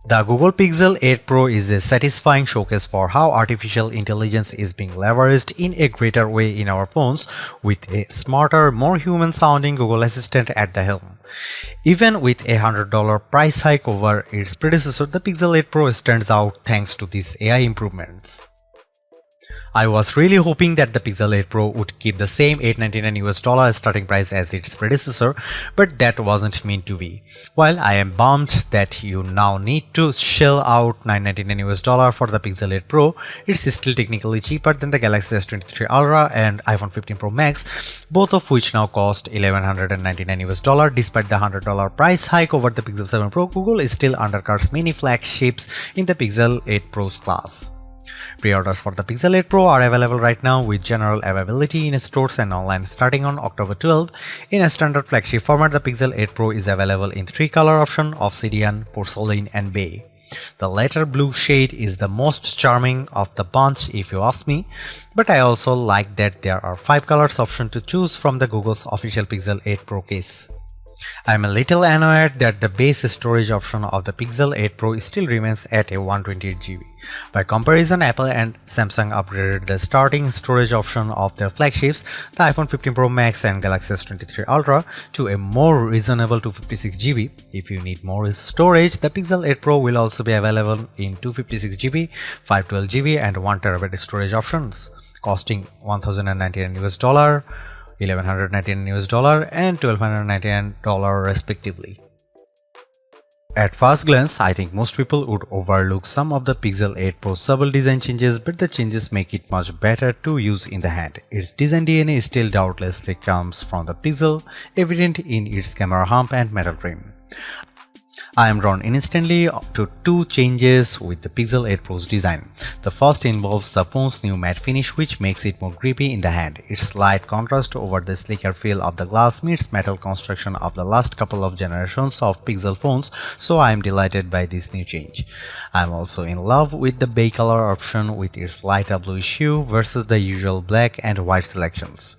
The Google Pixel 8 Pro is a satisfying showcase for how artificial intelligence is being leveraged in a greater way in our phones, with a smarter, more human-sounding Google Assistant at the helm. Even with a $100 price hike over its predecessor, the Pixel 8 Pro stands out thanks to these AI improvements. I was really hoping that the Pixel 8 Pro would keep the same $899 starting price as its predecessor, but that wasn't meant to be. While I am bummed that you now need to shell out $999 for the Pixel 8 Pro, it's still technically cheaper than the Galaxy S23 Ultra and iPhone 15 Pro Max, both of which now cost $1,199. Despite the $100 price hike over the Pixel 7 Pro, Google still undercuts many flagships in the Pixel 8 Pro's class. Pre-orders for the Pixel 8 Pro are available right now, with general availability in stores and online starting on October 12. In a standard flagship format, the Pixel 8 Pro is available in 3 color options: obsidian, porcelain and bay. The latter blue shade is the most charming of the bunch if you ask me, but I also like that there are 5 colors option to choose from the Google's official Pixel 8 Pro case. I'm a little annoyed that the base storage option of the Pixel 8 Pro still remains at a 128GB. By comparison, Apple and Samsung upgraded the starting storage option of their flagships, the iPhone 15 Pro Max and Galaxy S23 Ultra, to a more reasonable 256GB. If you need more storage, the Pixel 8 Pro will also be available in 256GB, 512GB and 1TB storage options, costing $1,099, $1,199 and $1,299 respectively. At first glance, I think most people would overlook some of the Pixel 8 Pro's subtle design changes, but the changes make it much better to use in the hand. Its design DNA still doubtlessly comes from the Pixel, evident in its camera hump and metal trim. I am drawn instantly to 2 changes with the Pixel 8 Pro's design. The first involves the phone's new matte finish, which makes it more grippy in the hand. Its slight contrast over the sleeker feel of the glass meets metal construction of the last couple of generations of Pixel phones, so I am delighted by this new change. I am also in love with the bay color option with its lighter bluish hue versus the usual black and white selections.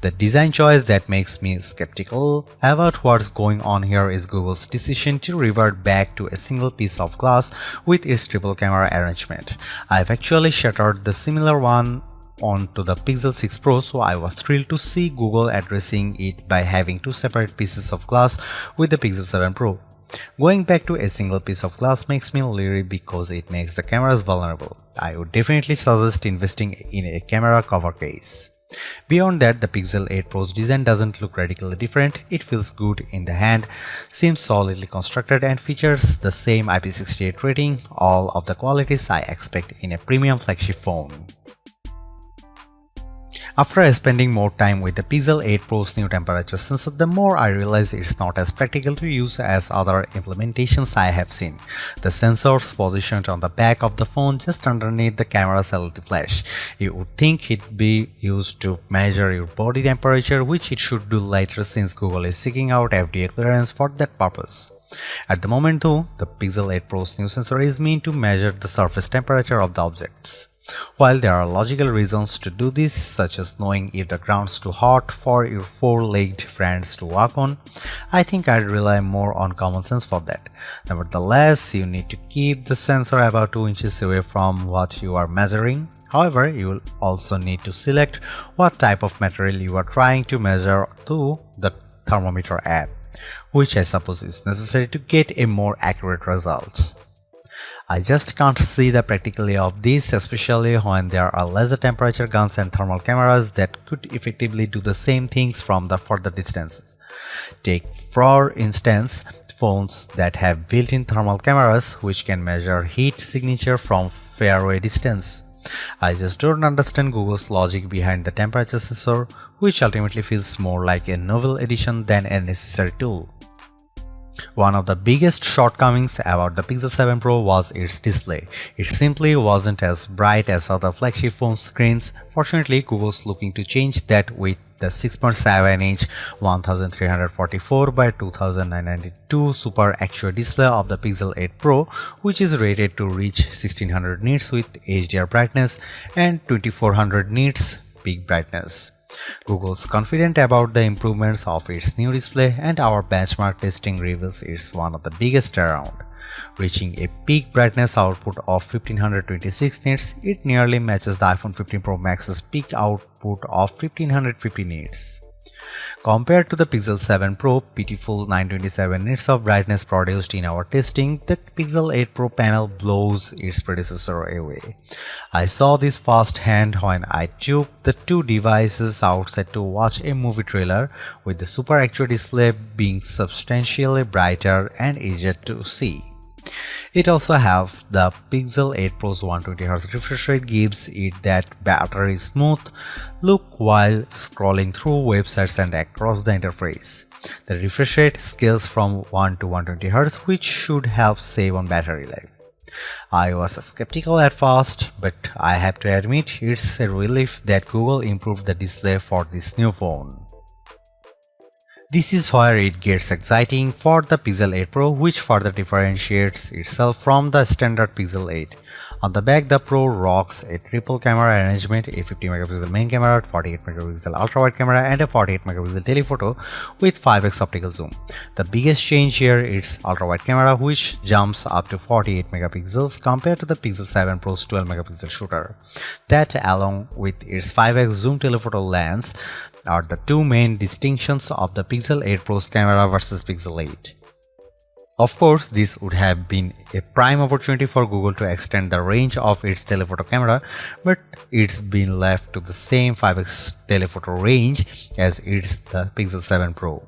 The design choice that makes me skeptical about what's going on here is Google's decision to revert back to a single piece of glass with its triple camera arrangement. I've actually shattered the similar one onto the Pixel 6 Pro, so I was thrilled to see Google addressing it by having 2 separate pieces of glass with the Pixel 7 Pro. Going back to a single piece of glass makes me leery because it makes the cameras vulnerable. I would definitely suggest investing in a camera cover case. Beyond that, the Pixel 8 Pro's design doesn't look radically different. It feels good in the hand, seems solidly constructed and features the same IP68 rating, all of the qualities I expect in a premium flagship phone. After spending more time with the Pixel 8 Pro's new temperature sensor, the more I realize it's not as practical to use as other implementations I have seen. The sensor's positioned on the back of the phone just underneath the camera's LED flash. You would think it'd be used to measure your body temperature, which it should do later since Google is seeking out FDA clearance for that purpose. At the moment though, the Pixel 8 Pro's new sensor is meant to measure the surface temperature of the objects. While there are logical reasons to do this, such as knowing if the ground's too hot for your 4-legged friends to walk on, I think I'd rely more on common sense for that. Nevertheless, you need to keep the sensor about 2 inches away from what you are measuring. However, you will also need to select what type of material you are trying to measure through the thermometer app, which I suppose is necessary to get a more accurate result. I just can't see the practicality of this, especially when there are laser temperature guns and thermal cameras that could effectively do the same things from the further distances. Take, for instance, phones that have built-in thermal cameras which can measure heat signature from faraway distance. I just don't understand Google's logic behind the temperature sensor, which ultimately feels more like a novel addition than a necessary tool. One of the biggest shortcomings about the Pixel 7 Pro was its display. It simply wasn't as bright as other flagship phone screens. Fortunately, Google's looking to change that with the 6.7-inch 1344 by 2992 Super Actual display of the Pixel 8 Pro, which is rated to reach 1600 nits with HDR brightness and 2400 nits peak brightness. Google's confident about the improvements of its new display, and our benchmark testing reveals it's one of the biggest around. Reaching a peak brightness output of 1526 nits, it nearly matches the iPhone 15 Pro Max's peak output of 1550 nits. Compared to the Pixel 7 Pro, pitiful 927 nits of brightness produced in our testing, the Pixel 8 Pro panel blows its predecessor away. I saw this firsthand when I took the two devices outside to watch a movie trailer, with the Super HD display being substantially brighter and easier to see. It also helps the Pixel 8 Pro's 120Hz refresh rate gives it that battery smooth look while scrolling through websites and across the interface. The refresh rate scales from 1 to 120Hz, which should help save on battery life. I was skeptical at first, but I have to admit it's a relief that Google improved the display for this new phone. This is where it gets exciting for the Pixel 8 Pro, which further differentiates itself from the standard Pixel 8. On the back, the Pro rocks a triple camera arrangement, a 50MP main camera, 48MP ultra-wide camera and a 48MP telephoto with 5x optical zoom. The biggest change here is ultra-wide camera, which jumps up to 48MP compared to the Pixel 7 Pro's 12MP shooter. That, along with its 5x zoom telephoto lens, are the two main distinctions of the Pixel 8 Pro's camera versus Pixel 8. Of course, this would have been a prime opportunity for Google to extend the range of its telephoto camera, but it's been left to the same 5x telephoto range as it's the Pixel 7 Pro.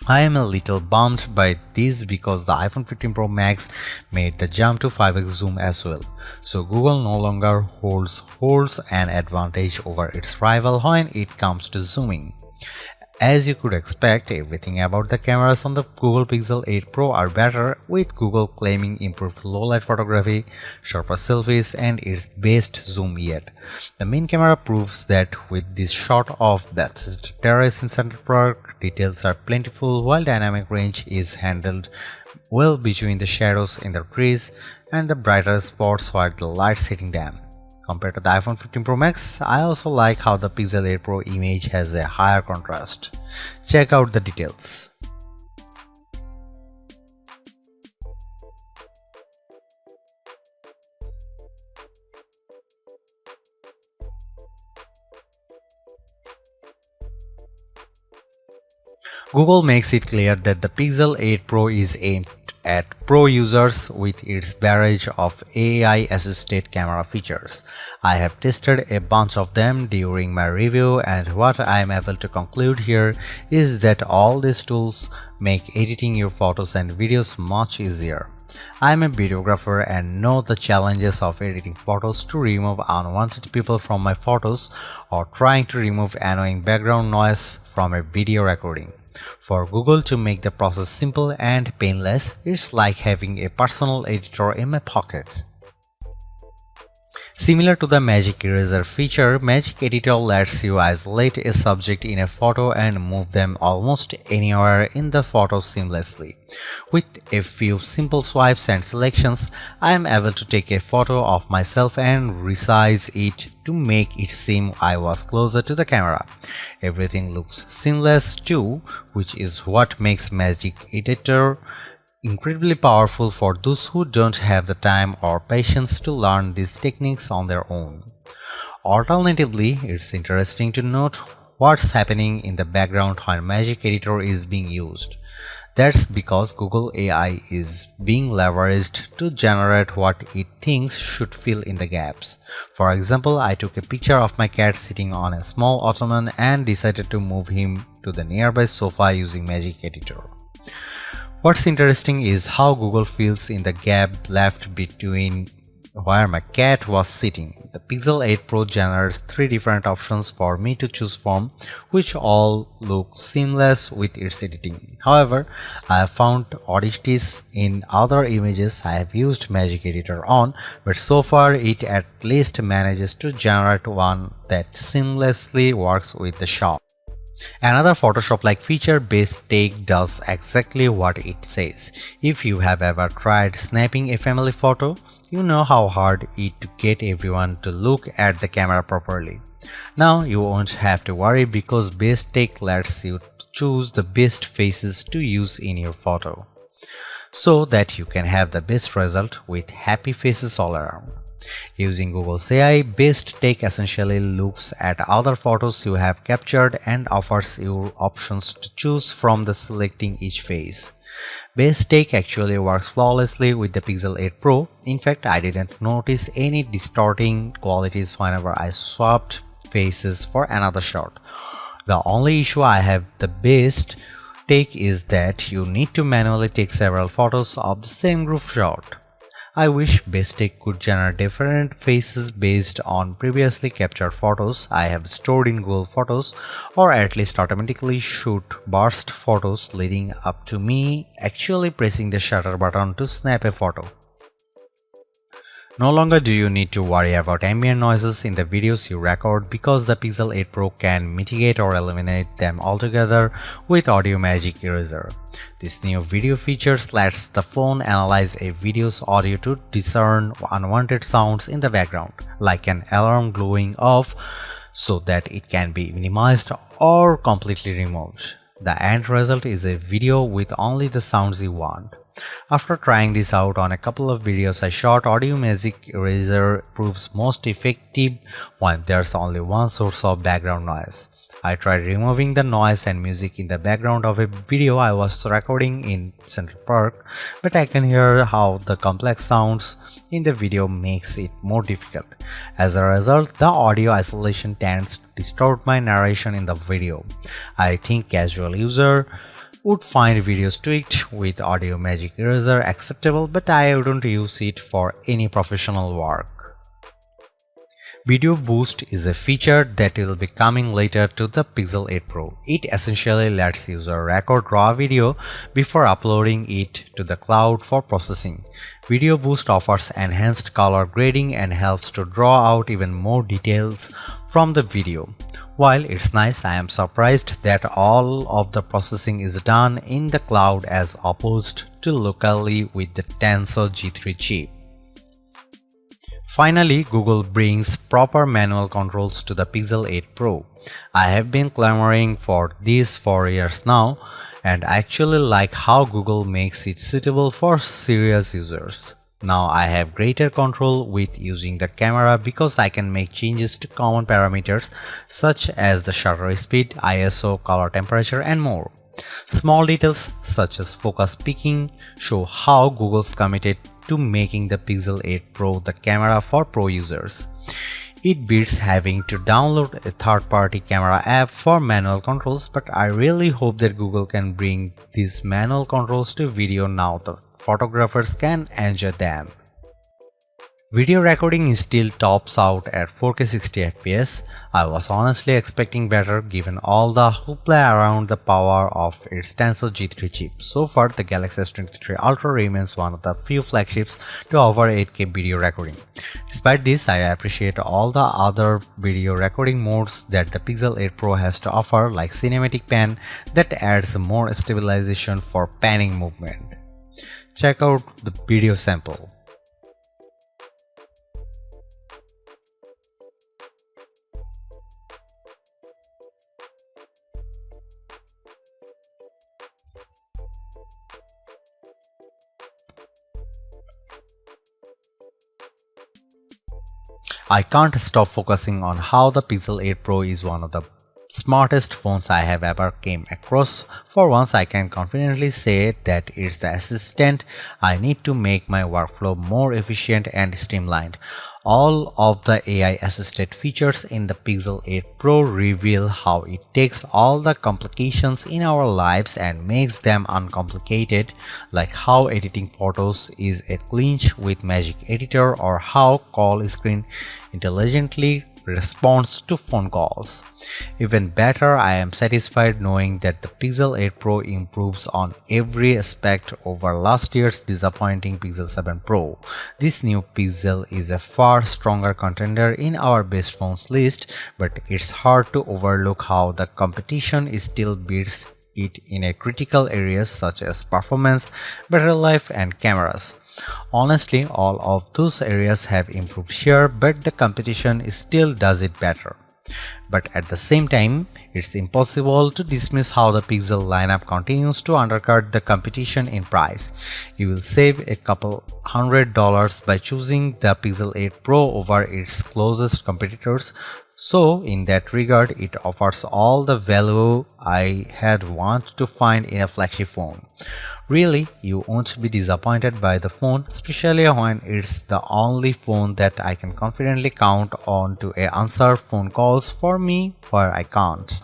I am a little bummed by this because the iPhone 15 Pro Max made the jump to 5x zoom as well, so Google no longer holds an advantage over its rival when it comes to zooming. As you could expect, everything about the cameras on the Google Pixel 8 Pro are better, with Google claiming improved low-light photography, sharper selfies, and its best zoom yet. The main camera proves that with this shot of Bethesda Terrace in Central Park, details are plentiful while dynamic range is handled well between the shadows in the trees and the brighter spots where the light's hitting them. Compared to the iPhone 15 Pro Max, I also like how the Pixel 8 Pro image has a higher contrast. Check out the details. Google makes it clear that the Pixel 8 Pro is aimed at pro users with its barrage of AI-assisted camera features. I have tested a bunch of them during my review, and what I am able to conclude here is that all these tools make editing your photos and videos much easier. I am a videographer and know the challenges of editing photos to remove unwanted people from my photos or trying to remove annoying background noise from a video recording. For Google to make the process simple and painless, it's like having a personal editor in my pocket. Similar to the Magic Eraser feature, Magic Editor lets you isolate a subject in a photo and move them almost anywhere in the photo seamlessly. With a few simple swipes and selections, I am able to take a photo of myself and resize it to make it seem I was closer to the camera. Everything looks seamless too, which is what makes Magic Editor incredibly powerful for those who don't have the time or patience to learn these techniques on their own. Alternatively, it's interesting to note what's happening in the background when Magic Editor is being used. That's because Google AI is being leveraged to generate what it thinks should fill in the gaps. For example, I took a picture of my cat sitting on a small ottoman and decided to move him to the nearby sofa using Magic Editor. What's interesting is how Google fills in the gap left between where my cat was sitting. The Pixel 8 Pro generates 3 different options for me to choose from, which all look seamless with its editing. However, I have found oddities in other images I have used Magic Editor on, but so far it at least manages to generate one that seamlessly works with the shot. Another Photoshop-like feature, Best Take, does exactly what it says. If you have ever tried snapping a family photo, you know how hard it is to get everyone to look at the camera properly. Now you won't have to worry because Best Take lets you choose the best faces to use in your photo. so that you can have the best result with happy faces all around. Using Google's AI, Best Take essentially looks at other photos you have captured and offers you options to choose from the selecting each face. Best Take actually works flawlessly with the Pixel 8 Pro. In fact, I didn't notice any distorting qualities whenever I swapped faces for another shot. The only issue I have the Best Take is that you need to manually take several photos of the same group shot. I wish Best Take could generate different faces based on previously captured photos I have stored in Google Photos, or at least automatically shoot burst photos leading up to me actually pressing the shutter button to snap a photo. No longer do you need to worry about ambient noises in the videos you record because the Pixel 8 Pro can mitigate or eliminate them altogether with Audio Magic Eraser. This new video feature lets the phone analyze a video's audio to discern unwanted sounds in the background, like an alarm going off, so that it can be minimized or completely removed. The end result is a video with only the sounds you want. After trying this out on a couple of videos I shot, Audio Magic Eraser proves most effective when there's only one source of background noise. I tried removing the noise and music in the background of a video I was recording in Central Park, but I can hear how the complex sounds in the video makes it more difficult. As a result, the audio isolation tends to distort my narration in the video. I think casual user would find videos tweaked with Audio Magic Eraser acceptable, but I wouldn't use it for any professional work. Video Boost is a feature that will be coming later to the Pixel 8 Pro. It essentially lets user record raw video before uploading it to the cloud for processing. Video Boost offers enhanced color grading and helps to draw out even more details from the video. While it's nice, I am surprised that all of the processing is done in the cloud as opposed to locally with the Tensor G3 chip. Finally, Google brings proper manual controls to the Pixel 8 Pro. I have been clamoring for this for years now, and I actually like how Google makes it suitable for serious users. Now I have greater control with using the camera because I can make changes to common parameters such as the shutter speed, ISO, color temperature, and more. Small details such as focus peaking show how Google's committed to making the Pixel 8 Pro the camera for pro users. It beats having to download a third-party camera app for manual controls, but I really hope that Google can bring these manual controls to video now that photographers can enjoy them. Video recording still tops out at 4K 60 FPS. I was honestly expecting better given all the hoopla around the power of its Tensor G3 chip. So far, the Galaxy S23 Ultra remains one of the few flagships to offer 8K video recording. Despite this, I appreciate all the other video recording modes that the Pixel 8 Pro has to offer, like Cinematic Pan that adds more stabilization for panning movement. Check out the video sample. I can't stop focusing on how the Pixel 8 Pro is one of the smartest phones I have ever came across. For once, I can confidently say that it's the assistant I need to make my workflow more efficient and streamlined. All of the AI assisted features in the Pixel 8 Pro reveal how it takes all the complications in our lives and makes them uncomplicated, like how editing photos is a clinch with Magic Editor or how call screen intelligently responds to phone calls. Even better, I am satisfied knowing that the Pixel 8 Pro improves on every aspect over last year's disappointing Pixel 7 Pro. This new Pixel is a far stronger contender in our best phones list, but it's hard to overlook how the competition still beats it in a critical areas such as performance, battery life, and cameras. Honestly, all of those areas have improved here, but the competition still does it better. But at the same time, it's impossible to dismiss how the Pixel lineup continues to undercut the competition in price. You will save a couple $100 by choosing the Pixel 8 Pro over its closest competitors. So in that regard, it offers all the value I had wanted to find in a flagship phone. Really, you won't be disappointed by the phone, especially when it's the only phone that I can confidently count on to answer phone calls for me where I can't.